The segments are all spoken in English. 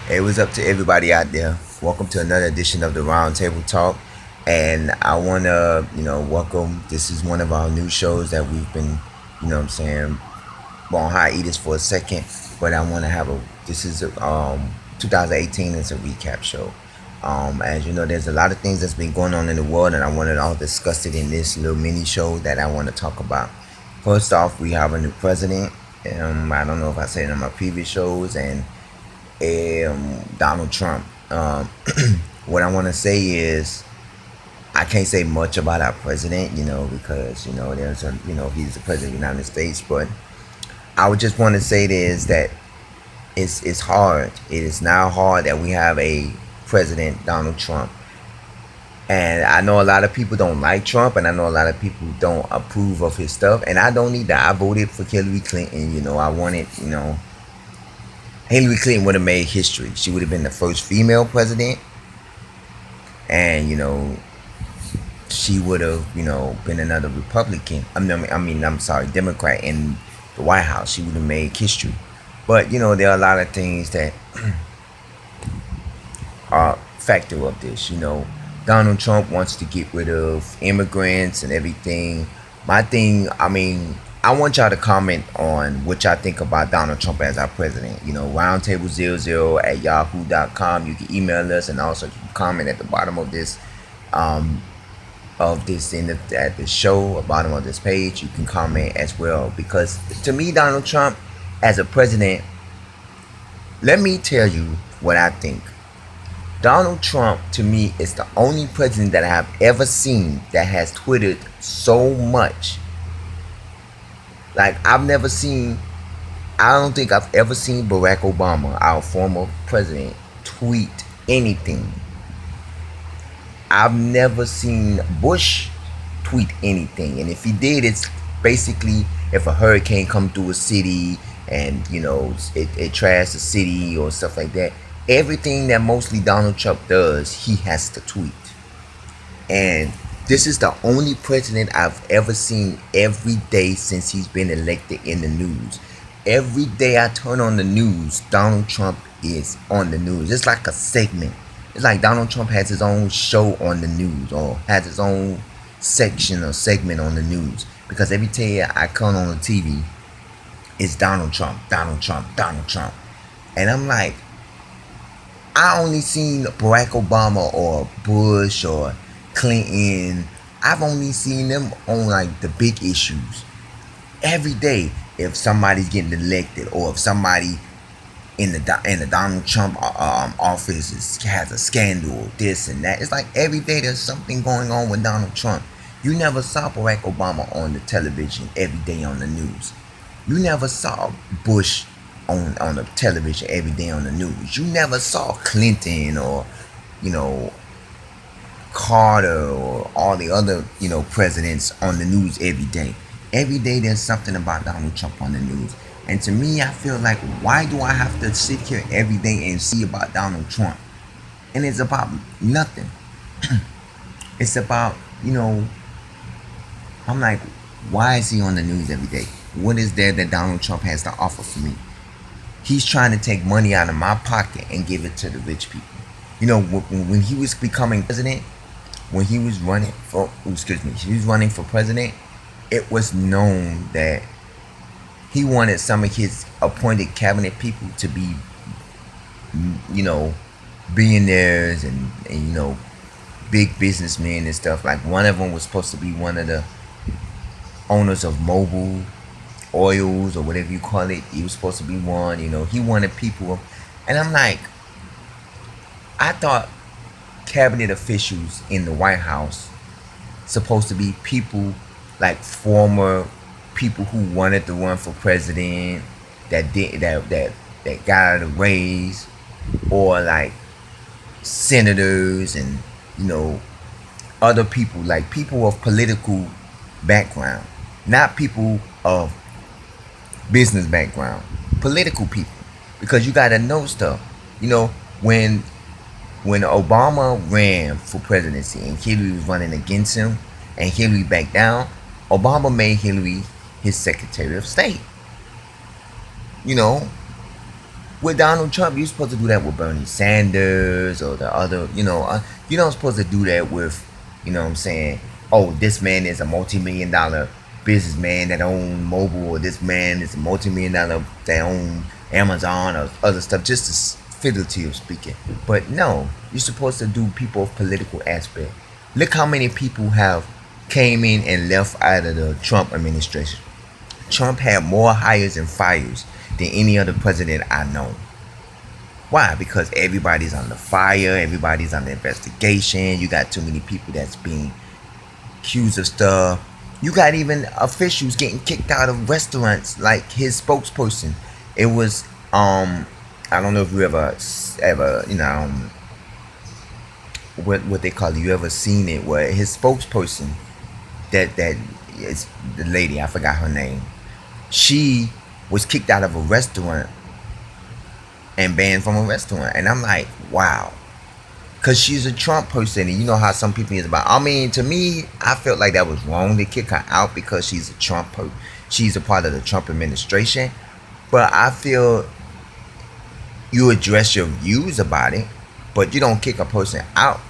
Hey, what's up to everybody out there? Welcome to another edition of the Round Table Talk. And I want to, welcome. This is one of our new shows that we've been, what I'm saying, on hiatus for a second. But I want to have this is 2018. It's a recap show. As you know, there's a lot of things that's been going on in the world, and I want to all discuss it in this little mini show that I want to talk about. First off, we have a new president. I don't know if I said it in my previous shows, and Donald Trump. What I want to say is I can't say much about our president, because he's the president of the United States. But I would just want to say this that it's hard. It is now hard that we have a president, Donald Trump. And I know a lot of people don't like Trump, and I know a lot of people don't approve of his stuff. And I don't either. I voted for Hillary Clinton. I wanted, Hillary Clinton would have made history. She would have been the first female president, and she would have been another Republican. I'm sorry, Democrat in the White House. She would have made history. But there are a lot of things that are factor of this. Donald Trump wants to get rid of immigrants and everything. My thing, I want y'all to comment on what y'all think about Donald Trump as our president. Roundtable00@yahoo.com. You can email us, and also you can comment at the bottom of this, at the show, bottom of this page. You can comment as well, because to me, Donald Trump as a president, let me tell you what I think. Donald Trump, to me, is the only president that I have ever seen that has tweeted so much. Like, I don't think I've ever seen Barack Obama, our former president, tweet anything. I've never seen Bush tweet anything. And if he did, it's basically if a hurricane come through a city and, it trashed the city or stuff like that. Everything that mostly Donald Trump does, he has to tweet. And this is the only president I've ever seen every day since he's been elected in the news. Every day I turn on the news, Donald Trump is on the news. It's like a segment. It's like Donald Trump has his own show on the news, or has his own section or segment on the news. Because every day I turn on the TV, it's Donald Trump, Donald Trump, Donald Trump. And I'm like, I only seen Barack Obama or Bush or Clinton. I've only seen them on like the big issues. Every day, if somebody's getting elected, or if somebody in the Donald Trump office has a scandal, this and that. It's like every day there's something going on with Donald Trump. You never saw Barack Obama on the television every day on the news. You never saw Bush on the television every day on the news. You never saw Clinton or Carter or all the other presidents on the news every day. Every day there's something about Donald Trump on the news. And to me, I feel like, why do I have to sit here every day and see about Donald Trump? And it's about nothing. It's about, I'm like, why is he on the news every day? What is there that Donald Trump has to offer for me? He's trying to take money out of my pocket and give it to the rich people. When he was becoming president, when he was running for president, it was known that he wanted some of his appointed cabinet people to be, billionaires and big businessmen and stuff. Like, one of them was supposed to be one of the owners of Mobil Oils, or whatever you call it. He was supposed to be one. He wanted people. And I'm like, I thought cabinet officials in the White House supposed to be people like former people who wanted to run for president, that got out of the race, or like senators and other people, like people of political background, not people of business background, political people. Because you gotta know stuff. When Obama ran for presidency and Hillary was running against him, and Hillary backed down, Obama made Hillary his Secretary of State. With Donald Trump, you're supposed to do that with Bernie Sanders or the other, you're not supposed to do that with, what I'm saying, oh, this man is a multi-million dollar businessman that own mobile, or this man is a multi-million dollar that own Amazon or other stuff, just to figuratively speaking. But no, you're supposed to do people of political aspect. Look how many people have came in and left out of the Trump administration. Trump had more hires and fires than any other president I know. Why? Because everybody's under fire, everybody's under investigation. You got too many people that's being accused of stuff. You got even officials getting kicked out of restaurants, like his spokesperson. It was I don't know if you ever what they call it, you ever seen it, where his spokesperson, that is the lady, I forgot her name, she was kicked out of a restaurant and banned from a restaurant. And I'm like, wow. Because she's a Trump person, and you know how some people is about. I mean, to me, I felt like that was wrong to kick her out because she's a Trump person. She's a part of the Trump administration. But I feel you address your views about it, but you don't kick a person out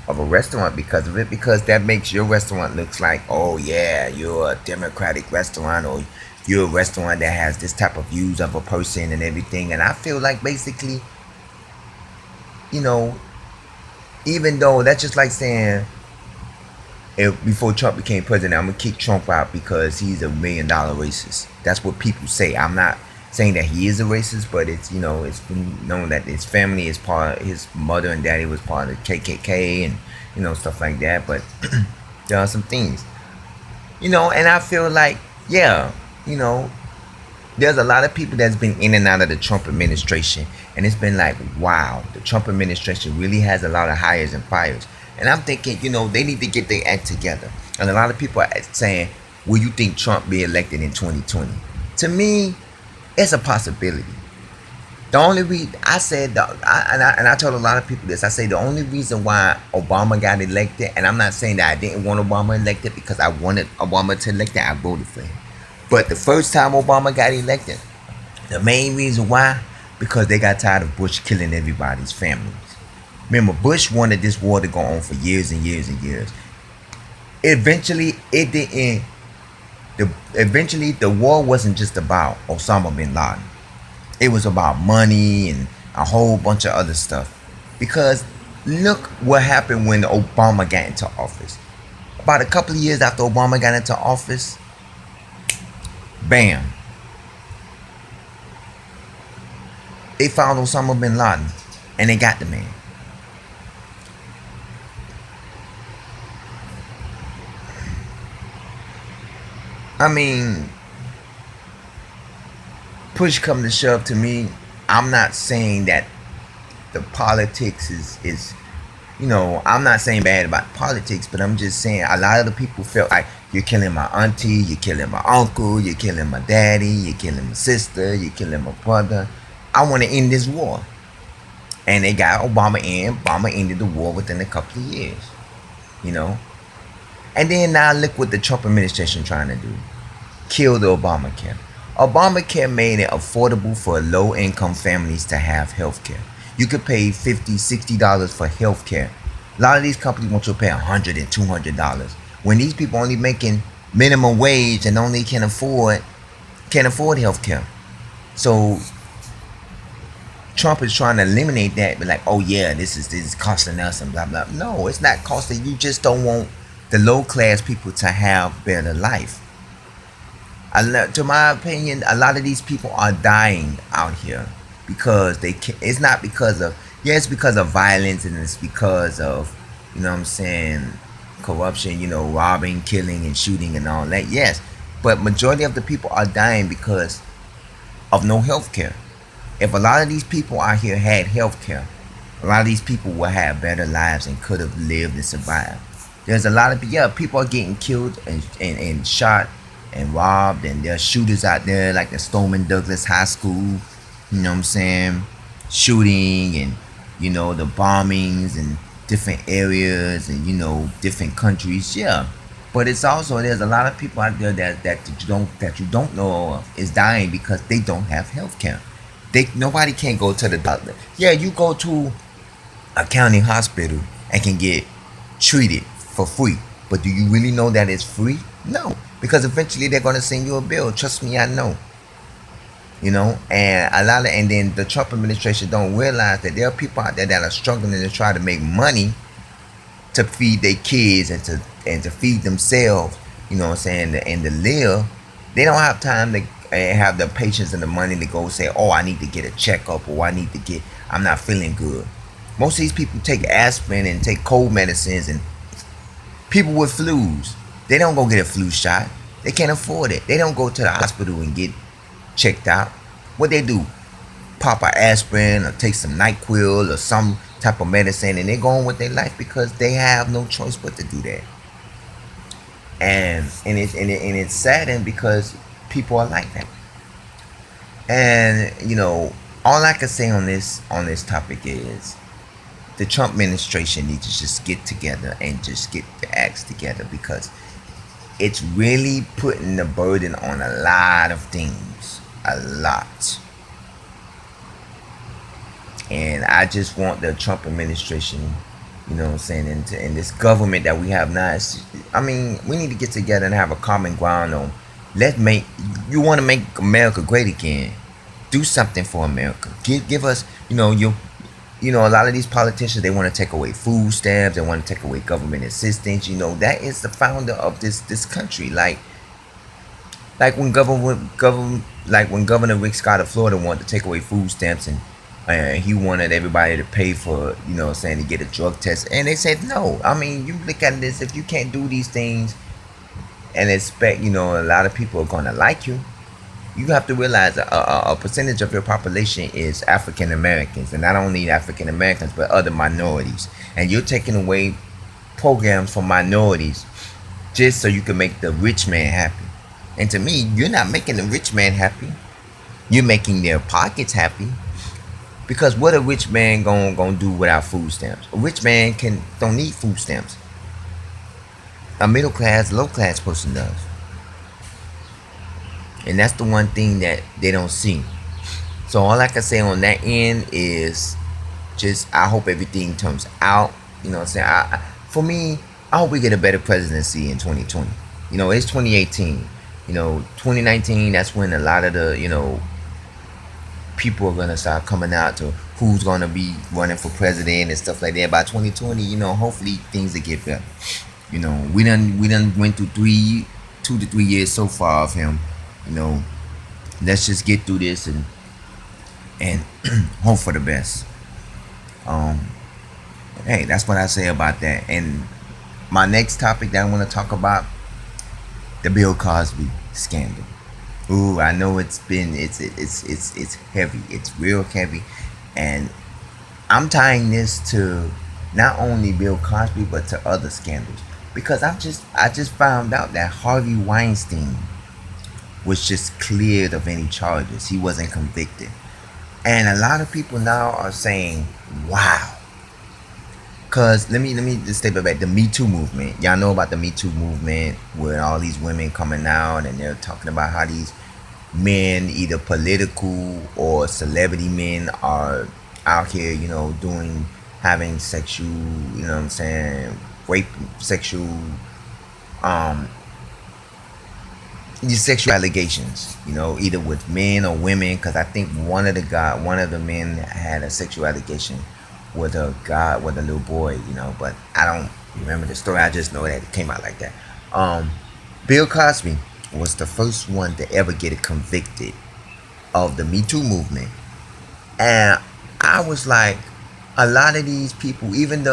of a restaurant because of it, because that makes your restaurant looks like, oh yeah, you're a democratic restaurant, or you're a restaurant that has this type of views of a person and everything. And I feel like basically, even though that's just like saying, if before Trump became president, I'm gonna kick Trump out because he's $1 million racist. That's what people say. I'm not saying that he is a racist, but it's it's been known that his family is his mother and daddy was part of the KKK and stuff like that. But there are some things, and I feel like, yeah, there's a lot of people that's been in and out of the Trump administration, and it's been like, wow, the Trump administration really has a lot of hires and fires. And I'm thinking, they need to get their act together. And a lot of people are saying, will you think Trump be elected in 2020? To me, it's a possibility. The only reason I said, I told a lot of people this, I say the only reason why Obama got elected, and I'm not saying that I didn't want Obama elected because I wanted Obama to elect, I voted for him. But the first time Obama got elected, the main reason why, because they got tired of Bush killing everybody's families. Remember, Bush wanted this war to go on for years and years and years. Eventually, it didn't. Eventually, the war wasn't just about Osama bin Laden. It was about money and a whole bunch of other stuff. Because look what happened when Obama got into office. About a couple of years after Obama got into office, bam, they found Osama bin Laden and they got the man. I mean, push come to shove, to me, I'm not saying that the politics is I'm not saying bad about politics, but I'm just saying a lot of the people felt like, you're killing my auntie, you're killing my uncle, you're killing my daddy, you're killing my sister, you're killing my brother. I want to end this war. And they got Obama in. Obama ended the war within a couple of years. And then now look what the Trump administration trying to do. Kill the Obamacare. Obamacare made it affordable for low-income families to have health care. You could pay $50, $60 for health care. A lot of these companies want you to pay $100 and $200. When these people only making minimum wage and only can't afford health care. So Trump is trying to eliminate that, but like, oh yeah, this is costing us and blah blah. No, it's not costing. You just don't want the low class people to have better life. To my opinion, a lot of these people are dying out here because they can't. It's not because of, it's because of violence, and it's because of, corruption, robbing, killing, and shooting and all that. Yes, but majority of the people are dying because of no health care. If a lot of these people out here had health care, a lot of these people would have better lives and could have lived and survived. There's a lot of people are getting killed and shot and robbed, and there's shooters out there like the Stoneman Douglas High School, shooting, and the bombings and different areas and different countries. Yeah, but it's also, there's a lot of people out there that you don't know is dying because they don't have health care. Nobody can go to the doctor. Yeah, you go to a county hospital and can get treated for free. But do you really know that it's free? No, because eventually they're gonna send you a bill. Trust me, I know. And and then the Trump administration don't realize that there are people out there that are struggling to try to make money to feed their kids and to feed themselves. You know what I'm saying? And to live, they don't have time to have the patience and the money to go say, oh, I need to get a checkup, or I'm not feeling good. Most of these people take aspirin and take cold medicines, and people with flus, they don't go get a flu shot. They can't afford it. They don't go to the hospital and get checked out. What they do? Pop an aspirin or take some NyQuil or some type of medicine, and they go on with their life because they have no choice but to do that. And it's saddened because people are like that. And all I can say on this topic is the Trump administration needs to just get together and just get the acts together, because it's really putting the burden on a lot of things. A lot. And I just want the Trump administration, and this government that we have now, we need to get together and have a common ground on, you want to make America great again. Do something for America. Give us, a lot of these politicians, they want to take away food stamps, they want to take away government assistance. That is the founder of this country. Like when Governor Rick Scott of Florida wanted to take away food stamps, and he wanted everybody to pay for, to get a drug test, and they said no. You look at this, if you can't do these things and expect, a lot of people are gonna like you. You have to realize a percentage of your population is African Americans, and not only African Americans but other minorities. And you're taking away programs for minorities just so you can make the rich man happy. And to me, you're not making the rich man happy. You're making their pockets happy. Because what a rich man gonna do without food stamps? A rich man don't need food stamps. A middle class, low class person does. And that's the one thing that they don't see. So all I can say on that end is just I hope everything turns out. For me, I hope we get a better presidency in 2020. It's 2018. 2019, that's when a lot of the, people are going to start coming out to who's going to be running for president and stuff like that. By 2020, hopefully things will get better. We done went through 2 to 3 years so far of him. Let's just get through this and hope for the best. Hey, that's what I say about that. And my next topic that I want to talk about, the Bill Cosby scandal. Ooh, I know it's heavy. It's real heavy, and I'm tying this to not only Bill Cosby but to other scandals, because I just found out that Harvey Weinstein was just cleared of any charges. He wasn't convicted, and a lot of people now are saying, "Wow." Cause let me just step back. The Me Too movement. Y'all know about the Me Too movement, where all these women coming out and they're talking about how these men, either political or celebrity men, are out here, having sexual, rape, sexual, these sexual allegations, either with men or women. Cause I think one of the men had a sexual allegation with a little boy, but I don't remember the story. I just know that it came out like that. Bill Cosby was the first one to ever get convicted of the Me Too movement, and I was like, a lot of these people, even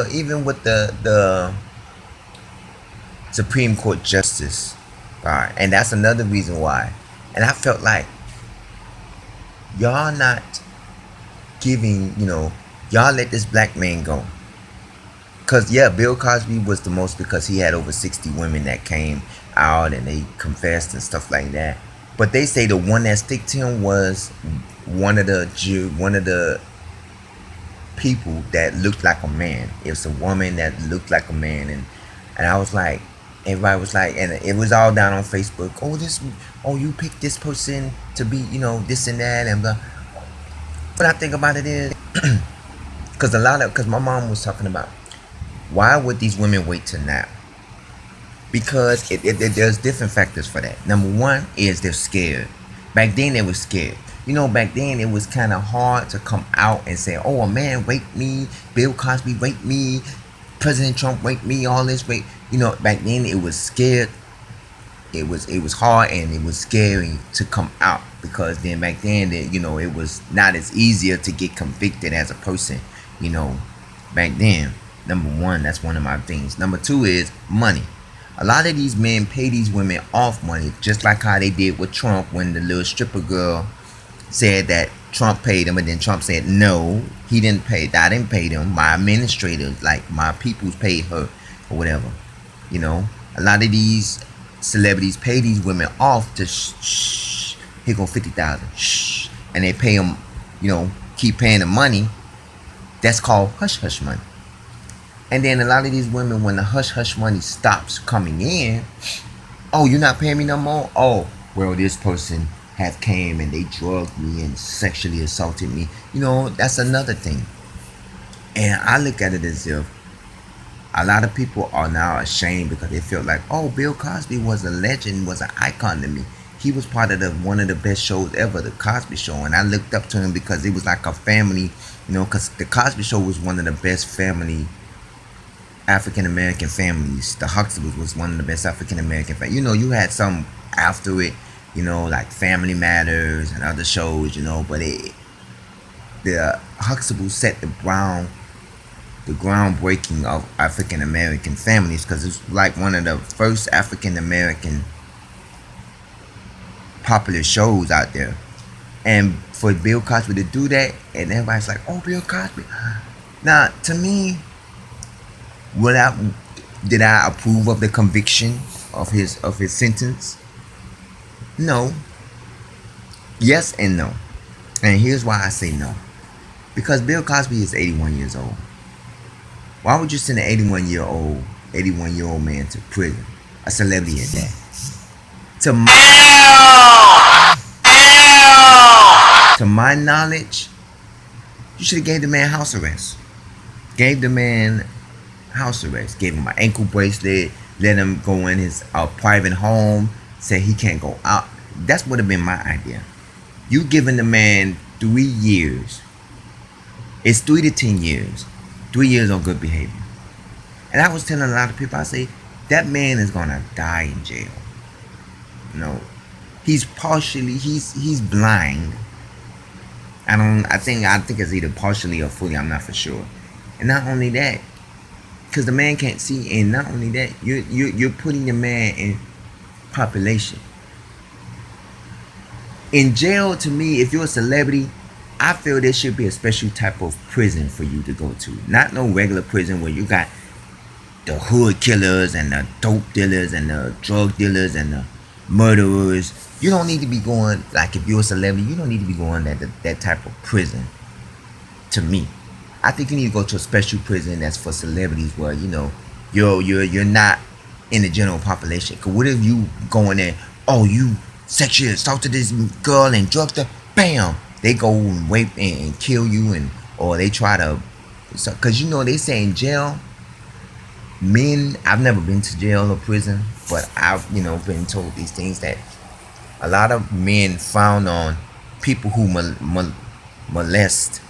with the Supreme Court justice, right, and that's another reason why. And I felt like y'all not giving, y'all let this black man go. Because, yeah, Bill Cosby was the most, because he had over 60 women that came out and they confessed and stuff like that. But they say the one that stick to him was one of the people that looked like a man. It was a woman that looked like a man. And I was like, everybody was like, and it was all down on Facebook. You picked this person to be, this and that and blah. what I think about it is, because my mom was talking about why would these women wait till now? Because there's different factors for that. Number one is they're scared. Back then they were scared. You know, back then it was kind of hard to come out and say, "Oh, a man raped me, Bill Cosby raped me, President Trump raped me, all this rape." You know, back then it was scared. It was hard and it was scary to come out because then back then it was not as easier to get convicted as a person. You know, back then. Number one, that's one of my things. Number two is money. A lot of these men pay these women off money, just like how they did with Trump when the little stripper girl said that Trump paid him, and then Trump said, no, he didn't pay. I didn't pay them. My administrators, like my peoples, paid her or whatever. You know, a lot of these celebrities pay these women off to shh, here go 50,000, shh, and they pay them, keep paying the money. That's called hush hush money. And then a lot of these women, when the hush hush money stops coming in, oh, you're not paying me no more? Oh, well, this person have came and they drugged me and sexually assaulted me. That's another thing. And I look at it as if a lot of people are now ashamed because they feel like, oh, Bill Cosby was a legend, was an icon to me. He was part of one of the best shows ever, the Cosby Show. And I looked up to him because it was like a family, because the Cosby Show was one of the best family African American families. The Huxtables was one of the best African American families. You had some after it, like Family Matters and other shows, but the Huxtables set the groundbreaking of African American families because it's like one of the first African American popular shows out there. And for Bill Cosby to do that, and everybody's like, oh, Bill Cosby. Now, to me, did I approve of the conviction of his sentence? No. Yes and no. And here's why I say no. Because Bill Cosby is 81 years old. Why would you send an 81-year-old man to prison? A celebrity at that. To my knowledge, you should have gave the man house arrest. Gave him an ankle bracelet, let him go in his private home, say he can't go out. That's would have been my idea. You giving the man 3 years. It's 3 to 10 years. 3 years on good behavior. And I was telling a lot of people, I say, that man is gonna die in jail. He's blind. I think it's either partially or fully, I'm not for sure. And not only that, because the man can't see, and not only that, you're putting the man in population. In jail, to me, if you're a celebrity, I feel there should be a special type of prison for you to go to. Not no regular prison where you got the hood killers and the dope dealers and the drug dealers and the murderers. You don't need to be going, like if you're a celebrity, you don't need to be going that type of prison. To me, I think you need to go to a special prison that's for celebrities where you're not in the general population. Cause what if you going there? Oh, you sexually assaulted this girl and drugged her. Bam! They go and rape and kill you, or they try to. Cause they say in jail, men. I've never been to jail or prison, but I've been told these things that a lot of men frown on people who molest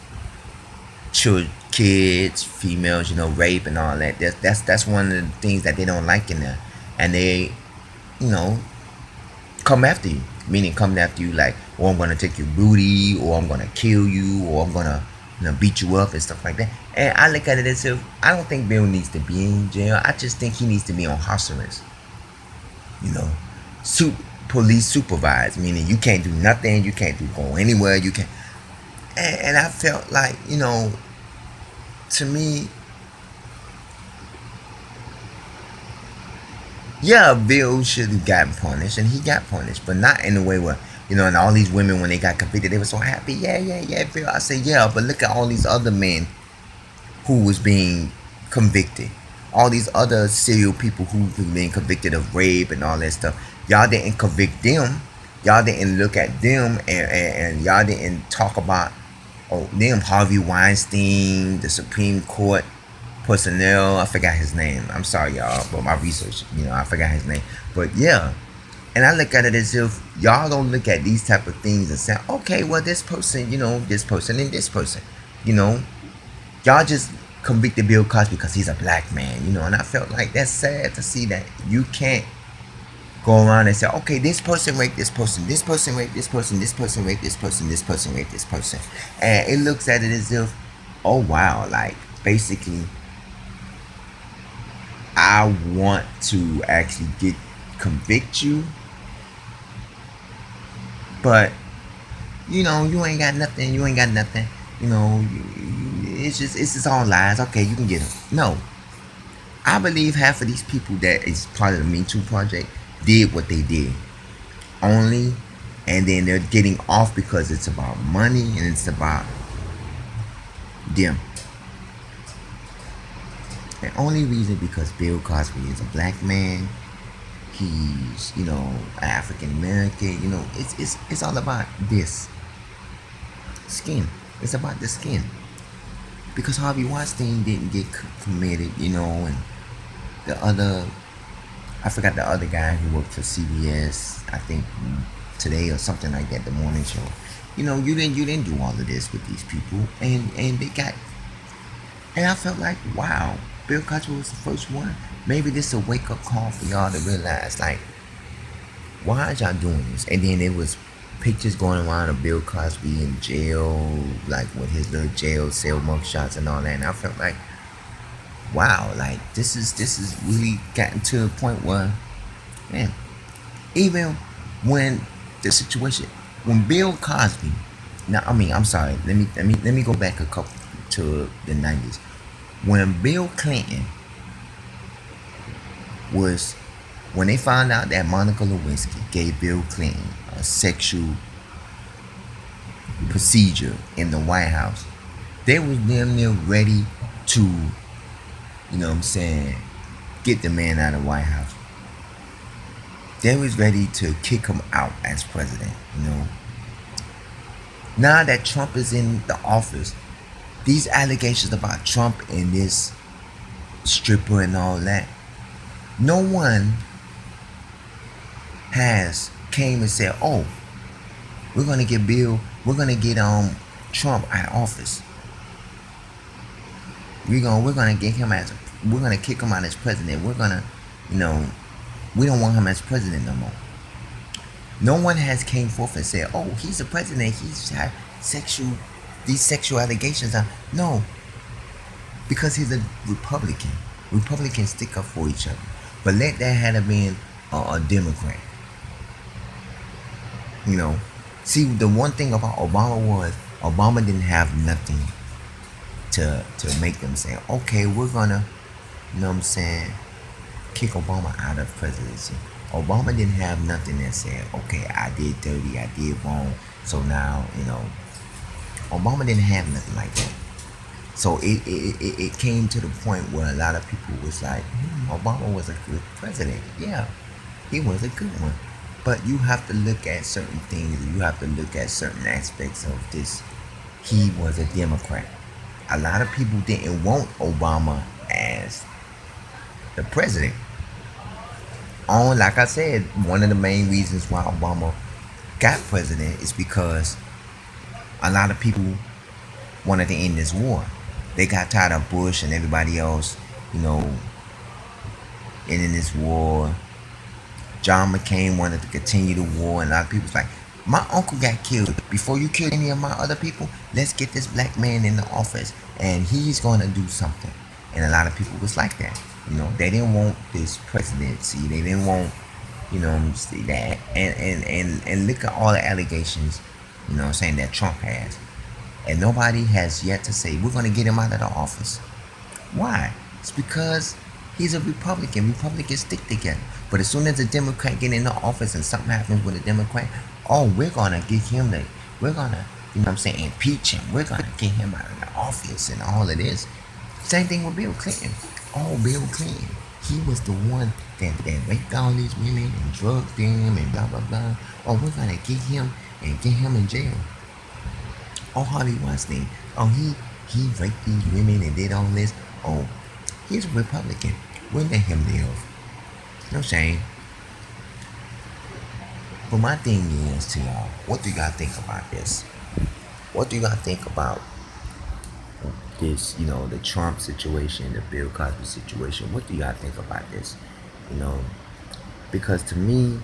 kids, females, rape and all that. That's one of the things that they don't like in there, and they, come after you. Meaning coming after you like, or I'm gonna take your booty, or I'm gonna kill you, or I'm gonna beat you up and stuff like that. And I look at it as if I don't think Bill needs to be in jail. I just think he needs to be on house arrest. Police supervised, meaning you can't do nothing, you can't go anywhere, you can't. And I felt like, to me, yeah, Bill should have gotten punished, and he got punished, but not in the way where, and all these women, when they got convicted, they were so happy. Yeah, Bill. I say, yeah, but look at all these other men who was being convicted. All these other serial people who was being convicted of rape and all that stuff. Y'all didn't convict them. Y'all didn't look at them, and y'all didn't talk about Oh, them Harvey Weinstein, the Supreme Court personnel. I forgot his name. I'm sorry, y'all, but my research, I forgot his name. But yeah, and I look at it as if y'all don't look at these type of things and say, okay, well, this person, this person and this person, you know, y'all just convicted Bill Cosby because he's a black man, and I felt like that's sad to see that you can't go around and say, okay, this person raped this person, this person raped this person, this person raped this person, this person raped this person. And it looks at it as if, oh wow, like basically I want to actually convict you, but you ain't got nothing, it's just all lies. Okay, you can get them. No, I believe half of these people that is part of the Me Too project did what they did only, and then they're getting off because it's about money and it's about them. The only reason because Bill Cosby is a black man, he's African American, it's all about this skin. It's about the skin. Because Harvey Weinstein didn't get committed, and the other, I forgot the other guy who worked for CBS, I think Today or something like that, the morning show. You didn't do all of this with these people, and they got, and I felt like, wow, Bill Cosby was the first one. Maybe this is a wake up call for y'all to realize, like, why are y'all doing this? And then there was pictures going around of Bill Cosby in jail, like with his little jail cell mugshots and all that. And I felt like, wow, like this is really gotten to a point where, man, even when the situation, when Bill Cosby, I'm sorry, let me go back a couple to the 90s. When Bill Clinton was, when they found out that Monica Lewinsky gave Bill Clinton a sexual procedure in the White House, they was damn near ready to, get the man out of the White House. They was ready to kick him out as president, Now that Trump is in the office, these allegations about Trump and this stripper and all that, no one has came and said, oh, we're gonna get Trump out of office. We're gonna kick him out as president. We're gonna, we don't want him as president no more. No one has came forth and said, oh, he's a president, he's had these sexual allegations are, no, because he's a Republican. Republicans stick up for each other. But let that have been a Democrat. See, the one thing about Obama was Obama didn't have nothing to make them say, okay, we're gonna, kick Obama out of presidency. Obama didn't have nothing that said, okay, I did dirty, I did wrong, so now, Obama didn't have nothing like that. So it came to the point where a lot of people was like, Obama was a good president. Yeah, he was a good one. But you have to look at certain things. You have to look at certain aspects of this. He was a Democrat. A lot of people didn't want Obama as the president. Like I said, one of the main reasons why Obama got president is because a lot of people wanted to end this war. They got tired of Bush and everybody else, ending this war. John McCain wanted to continue the war, and a lot of people was like, my uncle got killed. Before you kill any of my other people, let's get this black man in the office, and he's going to do something. And a lot of people was like that. They didn't want this presidency. They didn't want, that. And look at all the allegations, saying that Trump has. And nobody has yet to say, we're going to get him out of the office. Why? It's because he's a Republican. Republicans stick together. But as soon as a Democrat get in the office and something happens with a Democrat, oh, we're going to get him we're going to, impeach him. We're going to get him out of the office and all of this. Same thing with Bill Clinton. Oh, Bill Clinton, he was the one that raped all these women and drugged them and blah, blah, blah. Oh, we're going to get him and get him in jail. Oh, Harvey Weinstein. Oh, he raped these women and did all this. Oh, he's a Republican. We'll let him live. No shame. But my thing is to y'all, what do y'all think about this? What do y'all think about this, the Trump situation, the Bill Cosby situation? What do y'all think about this? You know, because to me,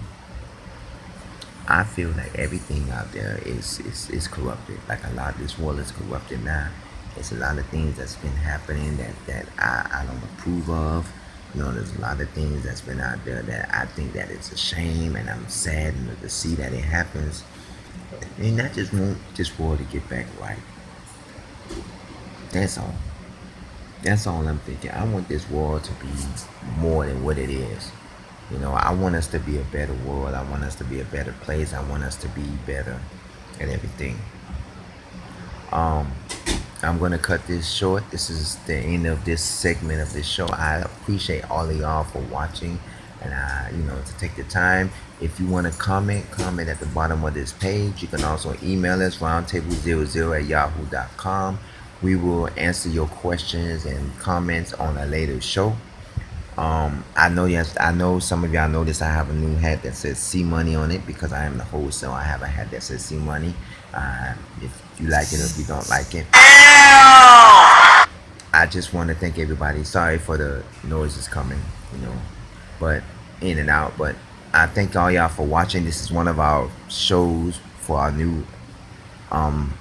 I feel like everything out there is corrupted. Like a lot of this world is corrupted now. There's a lot of things that's been happening that I don't approve of. There's a lot of things that's been out there that I think that it's a shame, and I'm saddened to see that it happens. And I just want this world to get back right. That's all. That's all I'm thinking. I want this world to be more than what it is. I want us to be a better world. I want us to be a better place. I want us to be better at everything. Um, I'm gonna cut this short. This is the end of this segment of this show. I appreciate all of y'all for watching, and to take the time. If you want to comment at the bottom of this page. You can also email us roundtable00@yahoo.com. We will answer your questions and comments on a later show. I know, yes, I know some of y'all noticed I have a new hat that says C Money on it because I am the host, so I have a hat that says C Money. If you like it or if you don't like it, I just want to thank everybody. Sorry for the noises coming, but in and out. But I thank all y'all for watching. This is one of our shows for our new, um,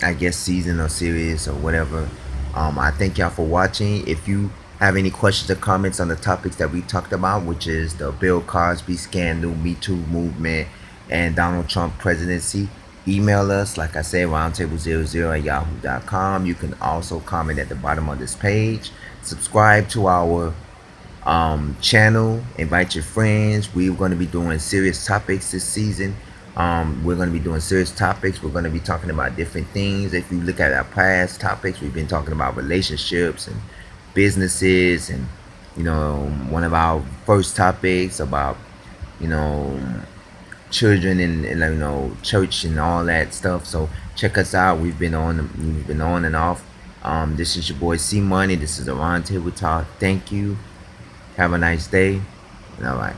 I guess, season or series or whatever. I thank y'all for watching. If you have any questions or comments on the topics that we talked about, which is the Bill Cosby scandal, Me Too movement, and Donald Trump presidency, email us, like I said, roundtable00@yahoo.com. You can also comment at the bottom of this page. Subscribe to our channel. Invite your friends. We're going to be doing serious topics this season. We're going to be doing serious topics. We're going to be talking about different things. If you look at our past topics, we've been talking about relationships and businesses, and one of our first topics about children and church and all that stuff. So check us out. We've been on and off. This is your boy C Money. This is a roundtable talk. Thank you. Have a nice day. And all right.